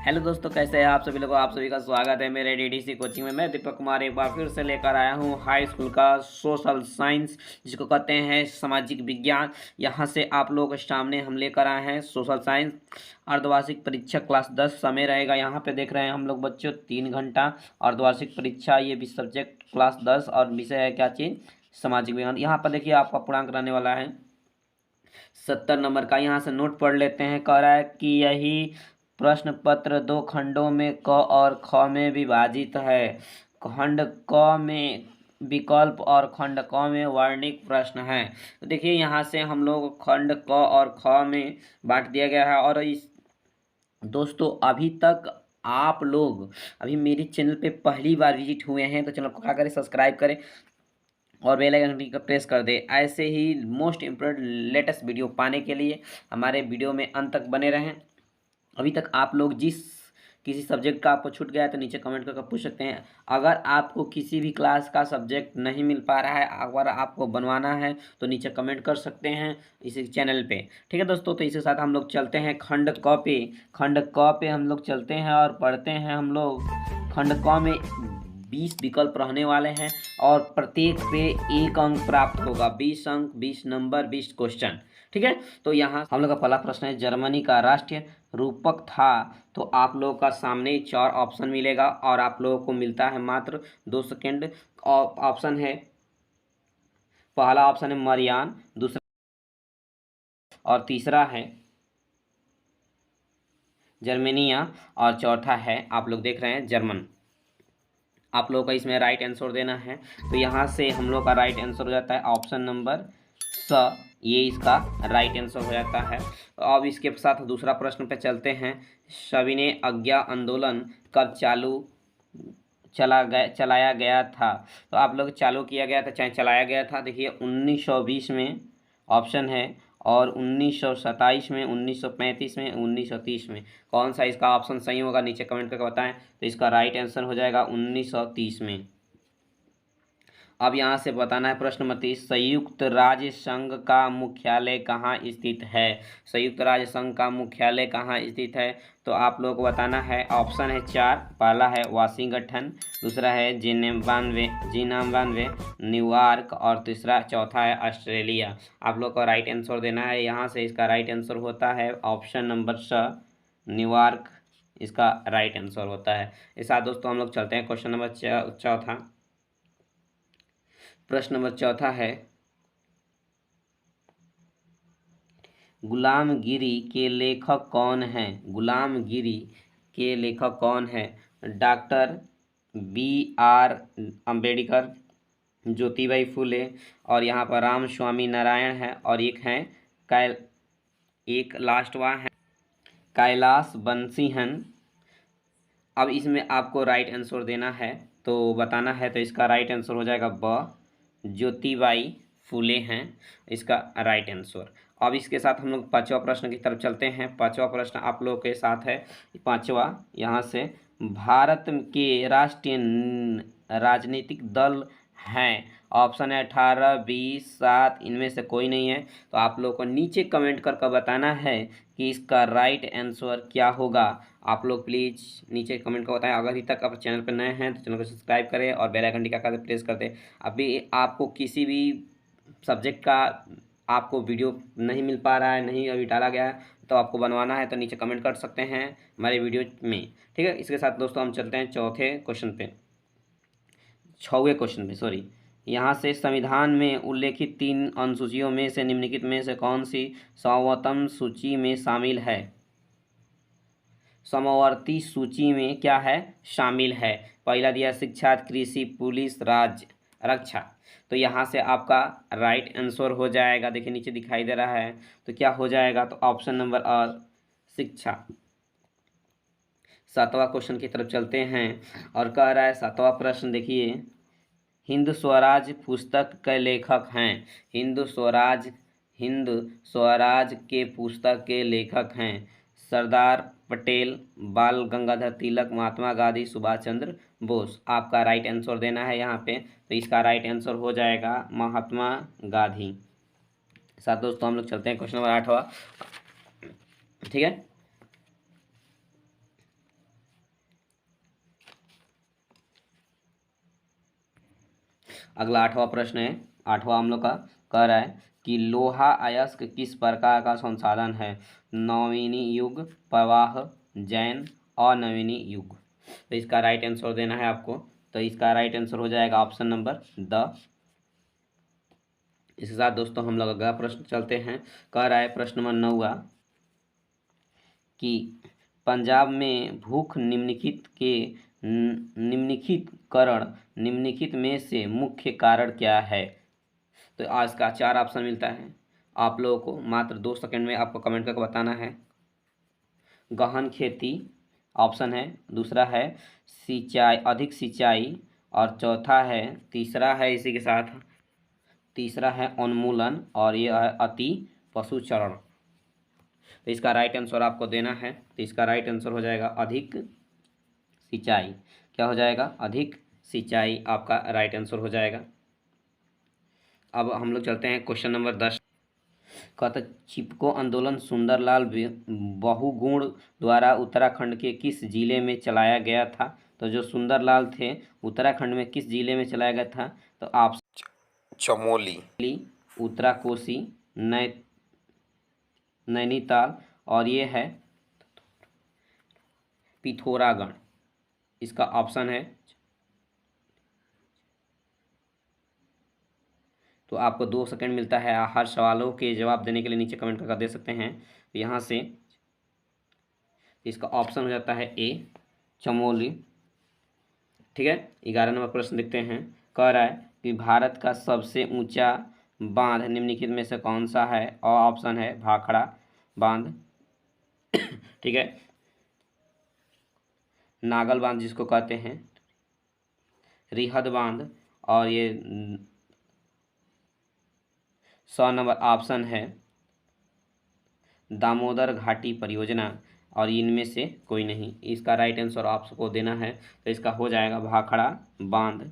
Hello दोस्तों, कैसे हैं आप सभी लोगों। आप सभी का स्वागत है मेरे डीडीसी कोचिंग में। मैं दीपक कुमार एक बार फिर से लेकर आया हूं हाई स्कूल का सोशल साइंस, जिसको कहते हैं सामाजिक विज्ञान। यहां से आप लोगों के सामने हम लेकर आए हैं सोशल साइंस अर्धवार्षिक परीक्षा क्लास 10 समय रहेगा। यहाँ पे देख रहे हैं हम लोग बच्चों 3 घंटा अर्धवार्षिक परीक्षा, ये भी सब्जेक्ट क्लास 10 और विषय है क्या चीज़, सामाजिक विज्ञान। यहाँ पर देखिए आपका पूर्णांक रहने वाला है 70 नंबर का। यहाँ से नोट पढ़ लेते हैं। कह रहा है कि यही प्रश्न पत्र 2 खंडों में क और ख में विभाजित है। खंड क में विकल्प और खंड क में वर्णिक प्रश्न है। तो देखिए यहाँ से हम लोग खंड क और ख में बांट दिया गया है। और इस दोस्तों अभी तक आप लोग अभी मेरे चैनल पे पहली बार विजिट हुए हैं तो चैनल को क्या करें, सब्सक्राइब करें और बेल आइकन घंटी को प्रेस कर दे। ऐसे ही मोस्ट इम्पोर्टेंट लेटेस्ट वीडियो पाने के लिए हमारे वीडियो में अंत तक बने रहें। अभी तक आप लोग जिस किसी सब्जेक्ट का आपको छूट गया है तो नीचे कमेंट करके पूछ सकते हैं। अगर आपको किसी भी क्लास का सब्जेक्ट नहीं मिल पा रहा है, अगर आपको बनवाना है तो नीचे कमेंट कर सकते हैं इसी चैनल पे। ठीक है दोस्तों, तो इसके साथ हम लोग चलते हैं खंड क पे। खंड क पे हम लोग चलते हैं और पढ़ते हैं। हम लोग खंड क में 20 विकल्प रहने वाले हैं और प्रत्येक पे 1 अंक प्राप्त होगा। 20 अंक, 20 नंबर, 20 क्वेश्चन। ठीक है, तो यहाँ हम लोग का पहला प्रश्न है, जर्मनी का राष्ट्रीय रूपक था। तो आप लोगों का सामने 4 ऑप्शन मिलेगा और आप लोगों को मिलता है मात्र 2 सेकेंड। ऑप्शन है, पहला ऑप्शन है मरियान, दूसरा और तीसरा है जर्मेनिया और चौथा है आप लोग देख रहे हैं जर्मन। आप लोगों का इसमें राइट आंसर देना है। तो यहाँ से हम लोग का राइट आंसर हो जाता है ऑप्शन नंबर स, ये इसका राइट आंसर हो जाता है। तो अब इसके साथ दूसरा प्रश्न पे चलते हैं। सविनय अवज्ञा आंदोलन कब चलाया गया था। तो आप लोग चालू किया गया था चाहे चलाया गया था, देखिए 1920 में ऑप्शन है, और 1927 में, 1935 में, 1930 में। कौन सा इसका ऑप्शन सही होगा नीचे कमेंट करके बताएं। तो इसका राइट आंसर हो जाएगा 1930 में। अब यहाँ से बताना है प्रश्न नंबर 30, संयुक्त राज्य संघ का मुख्यालय कहाँ स्थित है। संयुक्त राज्य संघ का मुख्यालय कहाँ स्थित है, तो आप लोगों को बताना है। ऑप्शन है 4, पहला है वाशिंगटन, दूसरा है जिम्बाब्वे, न्यूयॉर्क और चौथा है ऑस्ट्रेलिया। आप लोग को राइट आंसर देना है। यहाँ से इसका राइट आंसर होता है ऑप्शन नंबर स, न्यूयॉर्क इसका राइट आंसर होता है। इस साथ दोस्तों हम लोग चलते हैं क्वेश्चन नंबर चौथा। प्रश्न नंबर चौथा है, गुलामगिरी के लेखक कौन हैं। गुलामगिरी के लेखक कौन है। Doctor B.R. अम्बेडकर, ज्योतिबाई फुले और यहाँ पर राम स्वामी नारायण है, और एक लास्ट वा है कैलाश बंसीहन। अब इसमें आपको राइट आंसर देना है, तो बताना है। तो इसका राइट आंसर हो जाएगा ब, ज्योतिबाई फुले हैं इसका राइट आंसर। अब इसके साथ हम लोग पांचवा प्रश्न की तरफ चलते हैं। पांचवा प्रश्न आप लोगों के साथ है पांचवा, यहाँ से भारत के राष्ट्रीय राजनीतिक दल हैं। ऑप्शन है 18, 20, 7, इनमें से कोई नहीं है। तो आप लोगों को नीचे कमेंट करके बताना है कि इसका राइट आंसर क्या होगा। आप लोग प्लीज़ नीचे कमेंट को बताएं। अगर अभी तक आप चैनल पर नए हैं तो चैनल को सब्सक्राइब करें और बेल आइकन का प्रेस कर दें। अभी आपको किसी भी सब्जेक्ट का आपको वीडियो नहीं मिल पा रहा है, नहीं अभी डाला गया है, तो आपको बनवाना है तो नीचे कमेंट कर सकते हैं हमारे वीडियो में। ठीक है, इसके साथ दोस्तों हम चलते हैं चौथे क्वेश्चन पे, 6वें क्वेश्चन पे सॉरी। यहाँ से संविधान में उल्लेखित 3 अनुसूचियों में से निम्नलिखित में से कौन सी सर्वोत्तम सूची में शामिल है। समवर्ती सूची में क्या है, शामिल है। पहला दिया शिक्षा, कृषि, पुलिस, राज्य रक्षा। तो यहाँ से आपका राइट आंसर हो जाएगा, देखिए नीचे दिखाई दे रहा है, तो क्या हो जाएगा, तो ऑप्शन नंबर शिक्षा। 7वां क्वेश्चन की तरफ चलते हैं और कह रहा है 7वां प्रश्न देखिए, हिंद स्वराज पुस्तक के लेखक हैं। हिंद स्वराज के पुस्तक के लेखक हैं सरदार पटेल, बाल गंगाधर तिलक, महात्मा गांधी, सुभाष चंद्र बोस। आपका राइट आंसर देना है यहाँ पे। तो इसका राइट आंसर हो जाएगा महात्मा गांधी। साथ दोस्तों हम लोग चलते हैं क्वेश्चन नंबर 8वां। ठीक है, अगला 8वां प्रश्न है। 8वां हम लोग का कह रहा है कि लोहा अयस्क किस प्रकार का संसाधन है? नवीनी युग, प्रवाह, जैन, अनवीनी युग। तो इसका राइट आंसर देना है आपको। तो इसका राइट आंसर हो जाएगा ऑप्शन नंबर द। इसके साथ दोस्तों हम लोग अगला प्रश्न चलते हैं। कह रहा है प्रश्न नंबर 9 कि पंजाब में भूख निम्नलिखित में से मुख्य कारण क्या है? तो आज का 4 ऑप्शन मिलता है। आप लोगों को मात्र 2 सेकंड में आपको कमेंट करके बताना है। गहन खेती ऑप्शन है, दूसरा है सिंचाई, अधिक सिंचाई, और चौथा है, तीसरा है इसी के साथ, तीसरा है उन्मूलन, और ये है अति पशुचरण। तो इसका राइट आंसर आपको देना है। तो इसका राइट आंसर हो जाएगा अधिक सिंचाई। क्या हो जाएगा? अधिक सिंचाई आपका राइट आंसर हो जाएगा। अब हम लोग चलते हैं क्वेश्चन नंबर 10। कहता चिपको आंदोलन सुंदरलाल बहुगुण द्वारा उत्तराखंड के किस जिले में चलाया गया था? तो जो सुंदरलाल थे उत्तराखंड में किस जिले में चलाया गया था? तो आप चमोली, उत्तराकोशी, नैनीताल, और ये है पिथौरागढ़। इसका ऑप्शन है। तो आपको 2 सेकंड मिलता है हर सवालों के जवाब देने के लिए। नीचे कमेंट करके दे सकते हैं। तो यहाँ से इसका ऑप्शन हो जाता है ए, चमोली। ठीक है। 11 नंबर प्रश्न देखते हैं। कह रहा है कि भारत का सबसे ऊंचा बांध निम्नलिखित में से कौन सा है? और ऑप्शन है भाखड़ा बांध, ठीक है, नागल बांध जिसको कहते हैं, रिहद बांध, और ये 100 नंबर ऑप्शन है दामोदर घाटी परियोजना, और इनमें से कोई नहीं। इसका राइट आंसर आपको देना है। तो इसका हो जाएगा भाखड़ा बांध,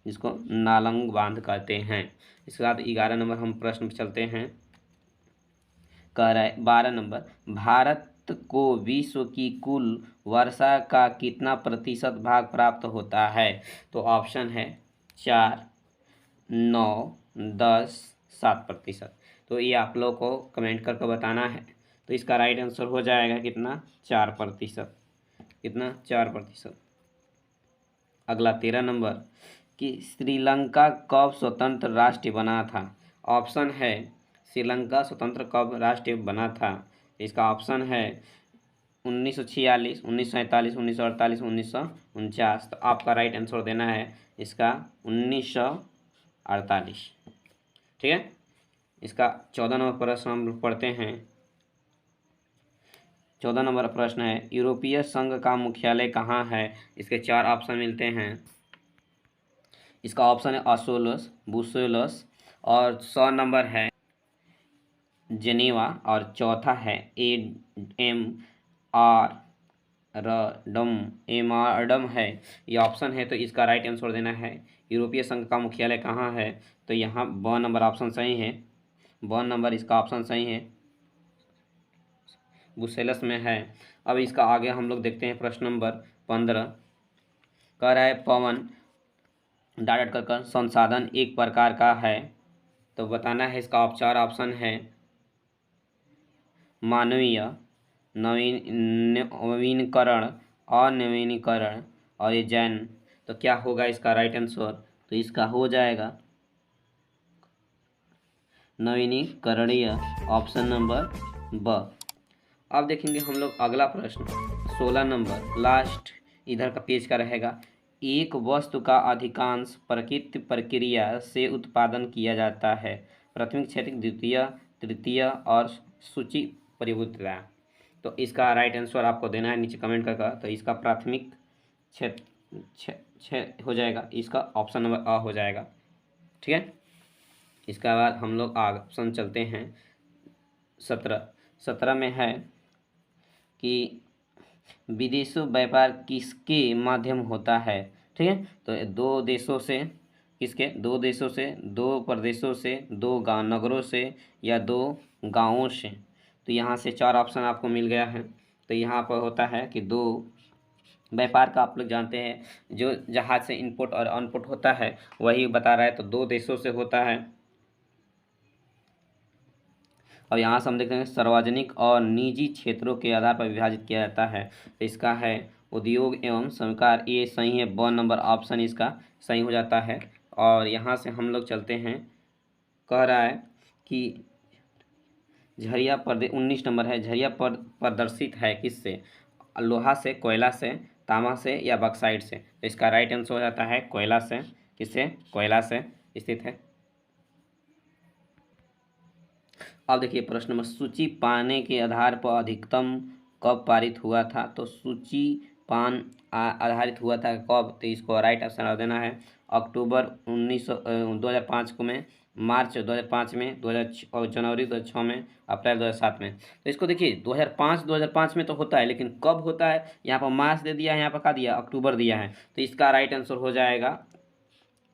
जिसको नालंग बांध कहते हैं। इसके बाद 11 नंबर हम प्रश्न पर चलते हैं। कह रहा है 12 नंबर, भारत को विश्व की कुल वर्षा का कितना प्रतिशत भाग प्राप्त होता है? तो ऑप्शन है 4, 9, 10, 7%। तो ये आप लोग को कमेंट करके बताना है। तो इसका राइट आंसर हो जाएगा कितना? 4%। कितना? 4%। अगला 13 नंबर कि श्रीलंका कब स्वतंत्र राष्ट्र बना था? ऑप्शन है श्रीलंका स्वतंत्र कब राष्ट्र बना था? इसका ऑप्शन है 1946, 1947, 1948, 1949। तो आपका राइट आंसर देना है इसका 1948। ठीक है। इसका 14 नंबर प्रश्न हम पढ़ते हैं। 14 नंबर प्रश्न है यूरोपीय संघ का मुख्यालय कहाँ है? इसके 4 ऑप्शन मिलते हैं। इसका ऑप्शन है असोलस, बुसेलस, और 100 नंबर है जेनेवा, और चौथा है एम आर एमारडम है। ये ऑप्शन है। तो इसका राइट आंसर देना है यूरोपीय संघ का मुख्यालय कहाँ है? तो यहाँ ब नंबर ऑप्शन सही है। ब नंबर इसका ऑप्शन सही है, बुसेलस में है। अब इसका आगे हम लोग देखते हैं प्रश्न नंबर 15। कह रहा है पवन डाट कर संसाधन एक प्रकार का है। तो बताना है। इसका 4 ऑप्शन है मानवीय, नवीनीकरण, अनवीनीकरण, और ये जैन। तो क्या होगा इसका राइट आंसर? तो इसका हो जाएगा नवीनीकरणीय, ऑप्शन नंबर ब। अब देखेंगे हम लोग अगला प्रश्न 16 नंबर, लास्ट इधर का पेज का रहेगा। एक वस्तु का अधिकांश प्राकृतिक प्रक्रिया से उत्पादन किया जाता है। प्राथमिक, क्षैतिज, द्वितीय, तृतीय, और सूची परिवर्तिता। तो इसका राइट आंसर आपको देना है नीचे कमेंट करके। तो इसका प्राथमिक हो जाएगा। इसका ऑप्शन नंबर अ हो जाएगा। ठीक है। इसके बाद हम लोग ऑप्शन चलते हैं 17 में है कि विदेशों व्यापार किसके माध्यम होता है? ठीक है। तो 2 देशों से, किसके? 2 देशों से, 2 प्रदेशों से, 2 गाँव नगरों से, या 2 गाँवों से। तो यहाँ से 4 ऑप्शन आपको मिल गया है। तो यहाँ पर होता है कि 2 व्यापार का आप लोग जानते हैं, जो जहाज से इनपुट और आउटपुट होता है वही बता रहा है, तो 2 देशों से होता है। और यहाँ से हम देखते हैं सार्वजनिक और निजी क्षेत्रों के आधार पर विभाजित किया जाता है। तो इसका है उद्योग एवं सरकार, ये सही है, 1 नंबर ऑप्शन इसका सही हो जाता है। और यहाँ से हम लोग चलते हैं, कह रहा है कि झरिया 19 नंबर है, झरिया प्रदर्शित है किससे? लोहा से, कोयला से, तांबा से या बक्साइट से? तो इसका राइट आंसर हो जाता है कोयला से। किससे? कोयला से स्थित है। अब देखिए प्रश्न नंबर, सूची पाने के आधार पर अधिकतम कब पारित हुआ था? तो सूची पान आधारित हुआ था कब? तो इसको राइट ऑप्शन डाल देना है अक्टूबर 2005 को में, मार्च 2005 में, 2006 और जनवरी 2006 में, अप्रैल 2007 में। तो इसको देखिए 2005 में तो होता है, लेकिन कब होता है? यहाँ पर मार्च दे दिया है, यहाँ पर क्या दिया? अक्टूबर दिया है। तो इसका राइट आंसर हो जाएगा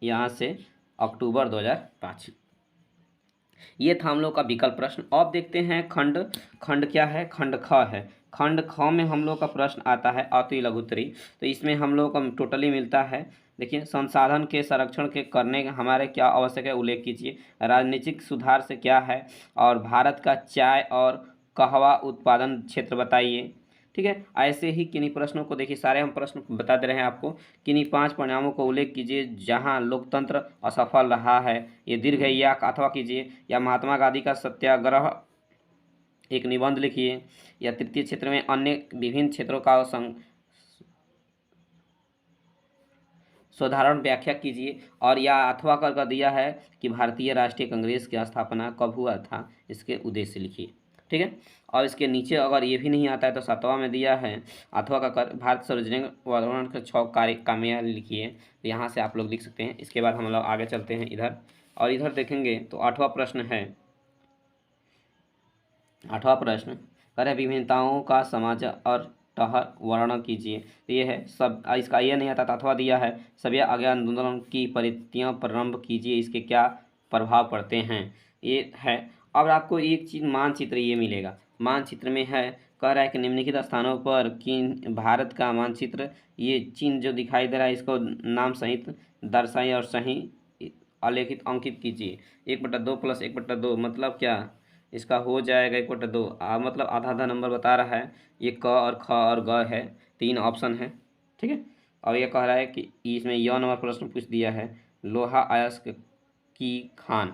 यहाँ से अक्टूबर 2005। ये था हम लोग का विकल्प प्रश्न। अब देखते हैं खंड क्या है? खंड ख है। खंड ख में हम लोग का प्रश्न आता है अति लघुत्तरी। तो इसमें हम लोग को टोटली मिलता है, देखिए, संसाधन के संरक्षण के करने का हमारे क्या आवश्यक है, उल्लेख कीजिए। राजनीतिक सुधार से क्या है? और भारत का चाय और कहवा उत्पादन क्षेत्र बताइए। ठीक है, ऐसे ही किन्हीं प्रश्नों को देखिए, सारे हम प्रश्न बता दे रहे हैं आपको। किन्हीं 5 परिणामों को उल्लेख कीजिए जहां लोकतंत्र असफल रहा है। ये दीर्घ है, या अथवा कीजिए। या महात्मा गांधी का सत्याग्रह, एक निबंध लिखिए। या तृतीय क्षेत्र में अन्य विभिन्न क्षेत्रों का साधारण व्याख्या कीजिए। और या अथवा कर दिया है कि भारतीय राष्ट्रीय कांग्रेस की स्थापना कब हुआ था, इसके उद्देश्य लिखिए। ठीक है, और इसके नीचे अगर ये भी नहीं आता है तो 7वां में दिया है अथवा का कर भारत सार्वजनिक वातावरण के 6 कार्य कामयाब लिखिए। तो यहाँ से आप लोग लिख सकते हैं। इसके बाद हम लोग आगे चलते हैं इधर, और इधर देखेंगे तो 8वां प्रश्न है। 8वां प्रश्न करें विभिन्नताओं का समाज और टहर वर्णन कीजिए। तो ये है सब, इसका ये नहीं आता था, अथवा दिया है सभी आगे आंदोलन की परिधियाँ प्रारंभ कीजिए, इसके क्या प्रभाव पड़ते हैं, ये है। अब आपको एक चीज़ मानचित्र ये मिलेगा, मानचित्र में है, कह रहा है कि निम्नलिखित स्थानों पर किन भारत का मानचित्र, ये चिन्ह जो दिखाई दे रहा है इसको नाम सहित दर्शाइए और सही आलेखित अंकित कीजिए। 1/2 + 1/2 मतलब क्या? इसका हो जाएगा 1/2, मतलब आधा आधा नंबर बता रहा है। ये क और ख और ग है, 3 ऑप्शन है। ठीक है, और ये कह रहा है कि इसमें यह नंबर प्रश्न पूछ दिया है लोहा अयस्क की खान।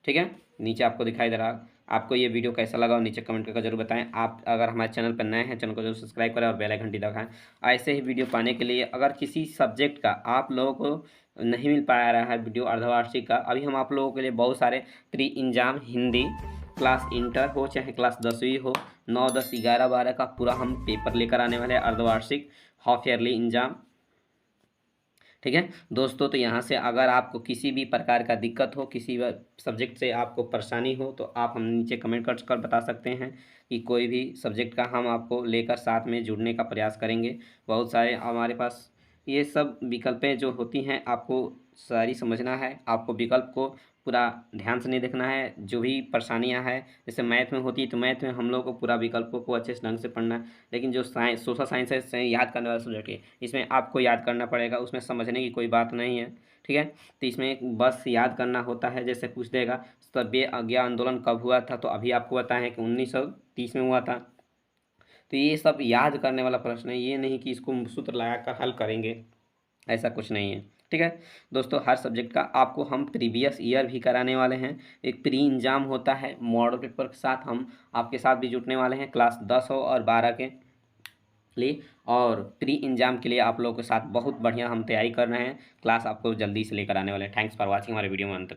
ठीक है, नीचे आपको दिखाई दे रहा। आपको ये वीडियो कैसा लगा और नीचे कमेंट करके जरूर बताएं। आप अगर हमारे चैनल पर नए हैं, चैनल को जरूर सब्सक्राइब करें और बेल आइकन घंटी दबाएं। ऐसे ही वीडियो पाने के लिए, अगर किसी सब्जेक्ट का आप लोगों को नहीं मिल पा रहा है वीडियो अर्धवार्षिक का, अभी हम आप लोगों के लिए बहुत सारे pre exam Hindi class inter हो चाहे क्लास 10वीं हो, 9, 10, 11, 12 का पूरा हम पेपर लेकर आने वाले हैं, अर्धवार्षिक हाफ ईयरली एग्जाम। ठीक है दोस्तों, तो यहाँ से अगर आपको किसी भी प्रकार का दिक्कत हो, किसी सब्जेक्ट से आपको परेशानी हो, तो आप हम नीचे कमेंट कर बता सकते हैं कि कोई भी सब्जेक्ट का हम आपको लेकर साथ में जुड़ने का प्रयास करेंगे। बहुत सारे हमारे पास ये सब विकल्पें जो होती हैं, आपको सारी समझना है। आपको विकल्प को पूरा ध्यान से नहीं देखना है। जो भी परेशानियां हैं, जैसे मैथ में होती है, तो मैथ में हम लोग को पूरा विकल्पों को अच्छे से ढंग से पढ़ना है। लेकिन जो साइंस, सोशल साइंस है, याद करने वाला सब्जेक्ट है, इसमें आपको याद करना पड़ेगा, उसमें समझने की कोई बात नहीं है। ठीक है, तो इसमें बस याद करना होता है। जैसे पूछ देगा सभ्य आज्ञा आंदोलन कब हुआ था, तो अभी आपको बताएं कि 1930 में हुआ था। तो ये सब याद करने वाला प्रश्न है, ये नहीं कि इसको सूत्र लगाकर हल करेंगे, ऐसा कुछ नहीं है। ठीक है दोस्तों, हर सब्जेक्ट का आपको हम प्रीवियस ईयर भी कराने वाले हैं। एक प्री एग्जाम होता है मॉडल पेपर के साथ, हम आपके साथ भी जुटने वाले हैं क्लास 10 हो और 12 के लिए। और प्री एग्जाम के लिए आप लोगों के साथ बहुत बढ़िया हम तैयारी कर रहे हैं। क्लास आपको जल्दी से लेकर आने वाले हैं। थैंक्स फॉर वॉचिंग हमारे वीडियो में अंत तक।